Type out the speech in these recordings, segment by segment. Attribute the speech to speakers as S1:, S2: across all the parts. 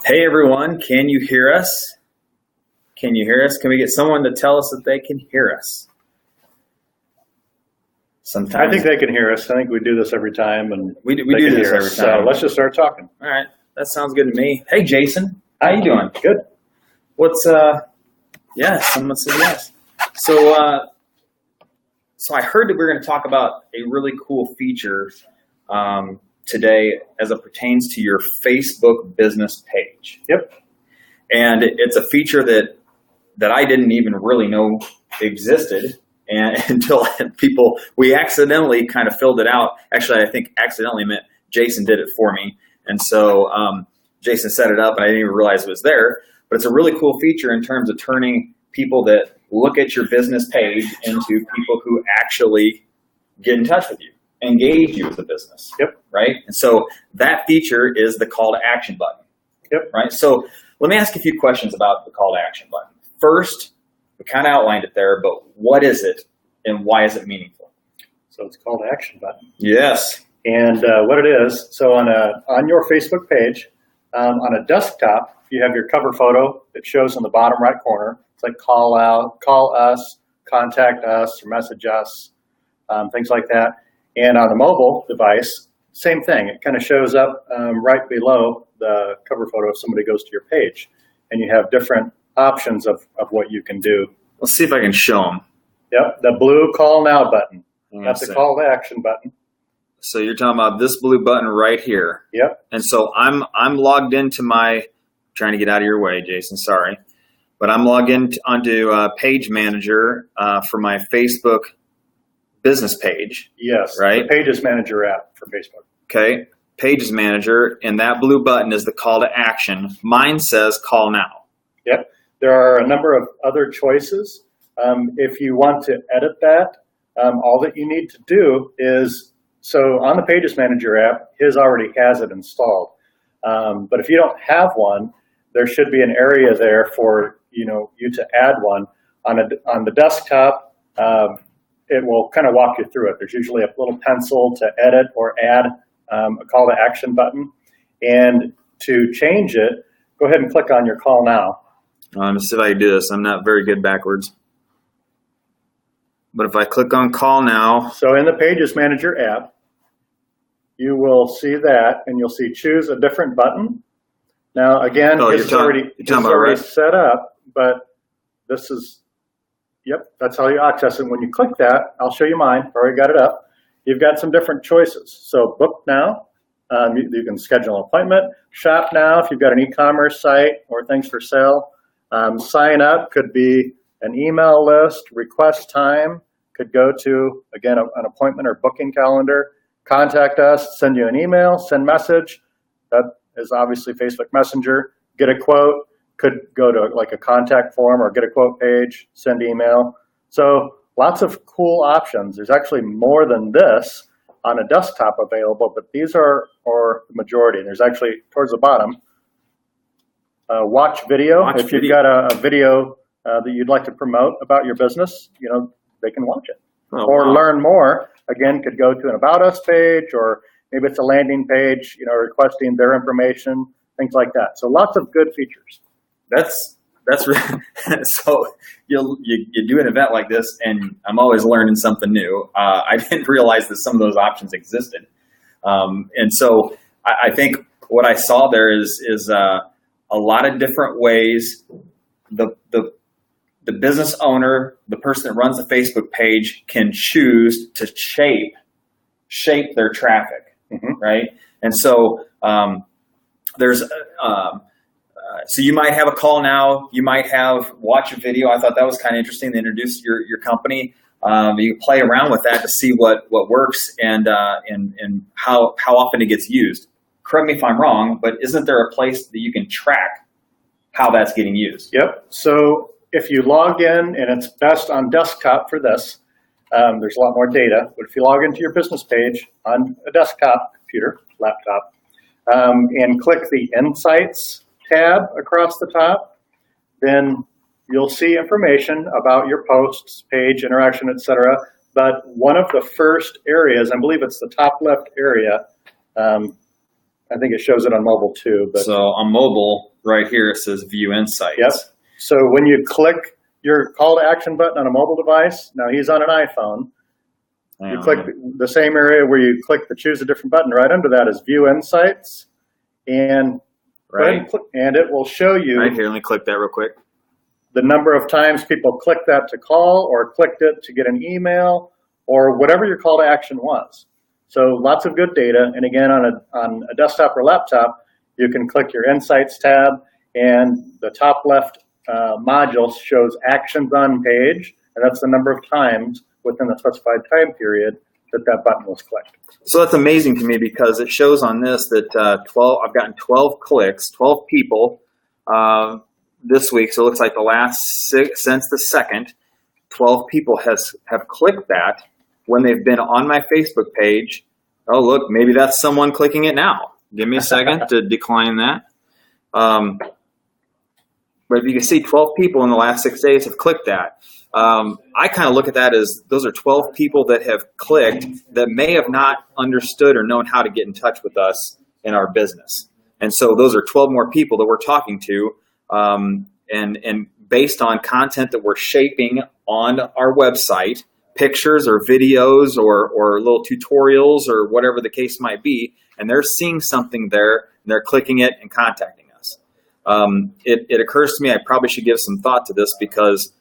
S1: Hey everyone, can you hear us? Can you hear us? Can we get someone to tell us that they can hear us?
S2: Sometimes I think they can hear us. I think we do this every time, and
S1: we do this every time.
S2: So let's just start talking.
S1: All right, that sounds good to me. Hey Jason, how you doing?
S2: Good.
S1: What's yes? Someone said yes. So I heard that we're going to talk about a really cool feature today as it pertains to your Facebook business page.
S2: Yep.
S1: And it's a feature that I didn't even really know existed until we accidentally kind of filled it out. Actually, I think accidentally meant Jason did it for me. And so Jason set it up and I didn't even realize it was there. But it's a really cool feature in terms of turning people that look at your business page into people who actually get in touch with you, engage you as a business.
S2: Yep.
S1: Right? And so that feature is the call to action button.
S2: Yep.
S1: Right? So let me ask a few questions about the call to action button. First, we kind of outlined it there, but what is it and why is it meaningful?
S2: So it's called action button.
S1: Yes.
S2: And what it is, so on your Facebook page, on a desktop, you have your cover photo that shows in the bottom right corner. It's like call us, contact us, or message us, things like that. And on the mobile device, same thing. It kind of shows up right below the cover photo if somebody goes to your page. And you have different options of what you can do.
S1: Let's see if I can show them.
S2: Yep, the blue call now button. That's the call to action button.
S1: So you're talking about this blue button right here.
S2: Yep.
S1: And so I'm logged into trying to get out of your way, Jason, sorry. But I'm logged onto Page Manager for my Facebook business page.
S2: Yes,
S1: right?
S2: The Pages Manager app for Facebook.
S1: Okay, Pages Manager, and that blue button is the call to action. Mine says call now.
S2: Yep. There are a number of other choices. If you want to edit that, all that you need to do is, so on the Pages Manager app, his already has it installed. But if you don't have one, there should be an area there for you to add one. On the desktop, it will kind of walk you through it. There's usually a little pencil to edit or add a call to action button. And to change it, go ahead and click on your call now.
S1: Let's see if I can do this. I'm not very good backwards. But if I click on call now.
S2: So in the Pages Manager app, you will see that, and you'll see choose a different button. Now, again, it's already set up, but this is, yep, that's how you access it. When you click that, I'll show you mine. I've already got it up. You've got some different choices. So book now. You can schedule an appointment. Shop now if you've got an e-commerce site or things for sale. Sign up could be an email list. Request time could go to, again, an appointment or booking calendar. Contact us, send you an email, send message. That is obviously Facebook Messenger. Get a quote, could go to like a contact form or get a quote page, send email. So lots of cool options. There's actually more than this on a desktop available, but these are the majority. There's actually, towards the bottom, watch video. If you've got a video that you'd like to promote about your business, they can watch it. Learn more, again, could go to an About Us page, or maybe it's a landing page, requesting their information, things like that. So lots of good features.
S1: That's so you do an event like this, and I'm always learning something new. I didn't realize that some of those options existed, and so I think what I saw there is a lot of different ways the business owner, the person that runs the Facebook page, can choose to shape their traffic, right? And so there's so you might have a call now, you might have watch a video. I thought that was kind of interesting. They introduced your company. You can play around with that to see what works and how often it gets used. Correct me if I'm wrong, but isn't there a place that you can track how that's getting used?
S2: Yep. So if you log in, and it's best on desktop for this, there's a lot more data, but if you log into your business page on a desktop computer, laptop, and click the Insights tab across the top, then you'll see information about your posts, page, interaction, etc. But one of the first areas, I believe it's the top left area, I think it shows it on mobile too. But
S1: so on mobile, right here, it says View Insights.
S2: Yep. So when you click your call to action button on a mobile device, now he's on an iPhone, you click the same area where you click the choose a different button. Right under that is View Insights, and and it will show you.
S1: Right here, let me click that real quick.
S2: The number of times people clicked that to call, or clicked it to get an email, or whatever your call to action was. So lots of good data. And again, on a desktop or laptop, you can click your Insights tab, and the top left module shows actions on page, and that's the number of times within the specified time period that button was clicked.
S1: So that's amazing to me, because it shows on this that I've gotten 12 clicks, 12 people this week. So it looks like the last since the 2nd, 12 people have clicked that when they've been on my Facebook page. Oh, look, maybe that's someone clicking it now. Give me a second to decline that. But if you can see, 12 people in the last 6 days have clicked that. I kind of look at that as those are 12 people that have clicked that may have not understood or known how to get in touch with us in our business. And so those are 12 more people that we're talking to, and based on content that we're shaping on our website, pictures or videos or little tutorials or whatever the case might be, and they're seeing something there, and they're clicking it and contacting us. It occurs to me I probably should give some thought to this, because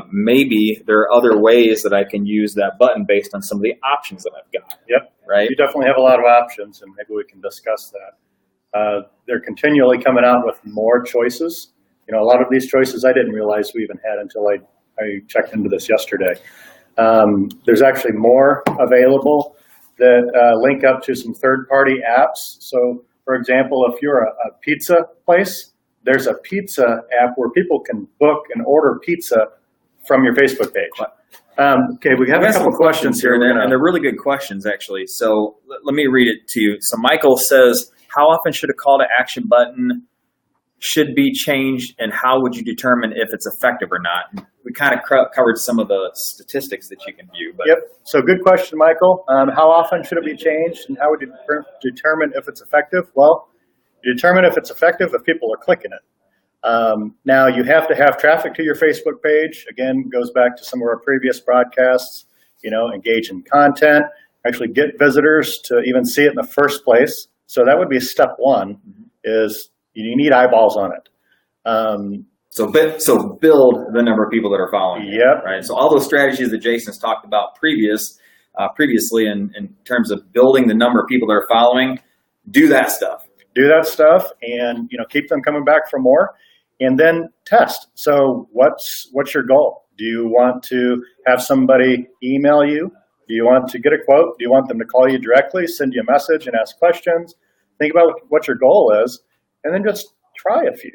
S1: maybe there are other ways that I can use that button based on some of the options that I've got.
S2: Yep.
S1: Right.
S2: You definitely have a lot of options, and maybe we can discuss that. They're continually coming out with more choices. You know, a lot of these choices I didn't realize we even had until I checked into this yesterday. There's actually more available that link up to some third-party apps. So, for example, if you're a pizza place, there's a pizza app where people can book and order pizza from your Facebook page. Okay, we have a couple questions here,
S1: and they're really good questions, actually. So let me read it to you. So Michael says, how often should a call to action button should be changed, and how would you determine if it's effective or not? We kind of covered some of the statistics that you can view. But.
S2: Yep. So good question, Michael. How often should it be changed, and how would you determine if it's effective? Well, you determine if it's effective if people are clicking it. Now, you have to have traffic to your Facebook page. Again, goes back to some of our previous broadcasts. You know, engage in content, actually get visitors to even see it in the first place. So that would be step one, is you need eyeballs on it.
S1: So build the number of people that are following.
S2: Yep.
S1: Right. So all those strategies that Jason's talked about previously in terms of building the number of people that are following, do that stuff.
S2: Do that stuff, and keep them coming back for more, and then test. So what's your goal? Do you want to have somebody email you? Do you want to get a quote? Do you want them to call you directly, send you a message, and ask questions? Think about what your goal is, and then just try a few.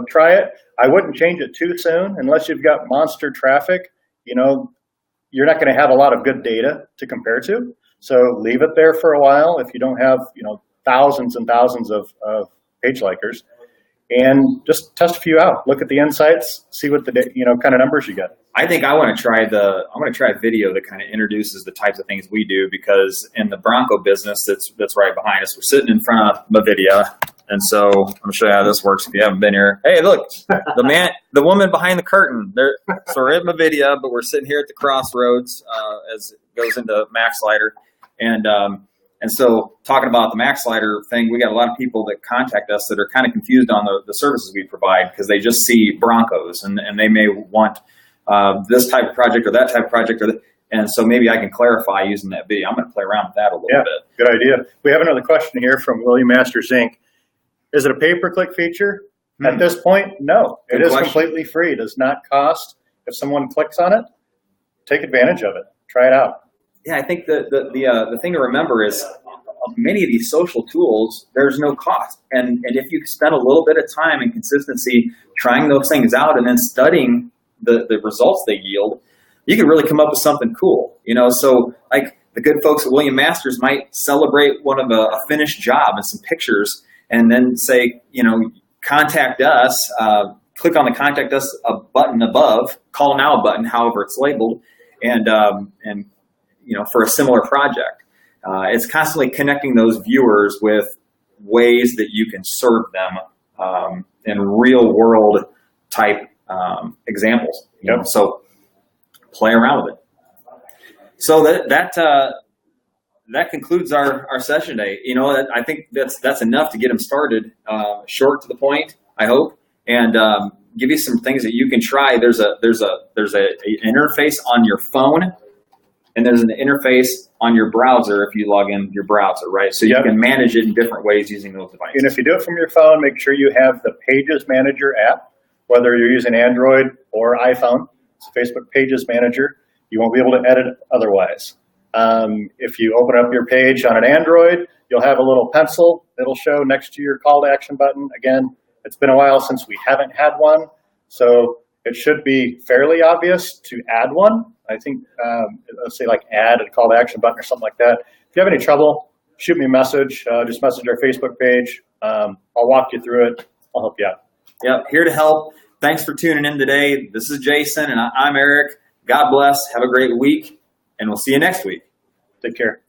S2: Try it. I wouldn't change it too soon unless you've got monster traffic. You're not going to have a lot of good data to compare to. So leave it there for a while if you don't have, thousands and thousands of page likers, and just test a few out. Look at the insights, see what the kind of numbers you get.
S1: I think I want to try a video that kind of introduces the types of things we do, because in the Bronco business that's right behind us, we're sitting in front of NVIDIA. And so I'm going to show you how this works if you haven't been here. Hey, look, the woman behind the curtain. So we're at NVIDIA, but we're sitting here at the crossroads as it goes into MaxSlider. And so talking about the MaxSlider thing, we got a lot of people that contact us that are kind of confused on the services we provide, because they just see Broncos and they may want this type of project or that type of project. And so maybe I can clarify using that video. I'm going to play around with that a little bit.
S2: Good idea. We have another question here from William Masters Inc. Is it a pay-per-click feature? At this point, no. It is completely free. It does not cost. If someone clicks on it, take advantage of it. Try it out.
S1: Yeah, I think the thing to remember is many of these social tools, there's no cost. And if you spend a little bit of time and consistency trying those things out and then studying the results they yield, you can really come up with something cool. So like the good folks at William Masters might celebrate one of a finished job and some pictures, and then say, contact us, click on the contact us button above, call now button, however it's labeled, and for a similar project. It's constantly connecting those viewers with ways that you can serve them and real world type examples. You know? So play around with it. So that concludes our session today. You know, I think that's enough to get them started. Short to the point, I hope, and give you some things that you can try. There's an interface on your phone, and there's an interface on your browser if you log in your browser, right? So you can manage it in different ways using those devices.
S2: And if you do it from your phone, make sure you have the Pages Manager app, whether you're using Android or iPhone. It's Facebook Pages Manager. You won't be able to edit it otherwise. If you open up your page on an Android, you'll have a little pencil. It'll show next to your call to action button. Again, it's been a while since we haven't had one, so it should be fairly obvious to add one. I think, let's say like add a call to action button or something like that. If you have any trouble, shoot me a message. Just message our Facebook page. I'll walk you through it. I'll help you out.
S1: Yep, here to help. Thanks for tuning in today. This is Jason, and I'm Eric. God bless. Have a great week, and we'll see you next week.
S2: Take care.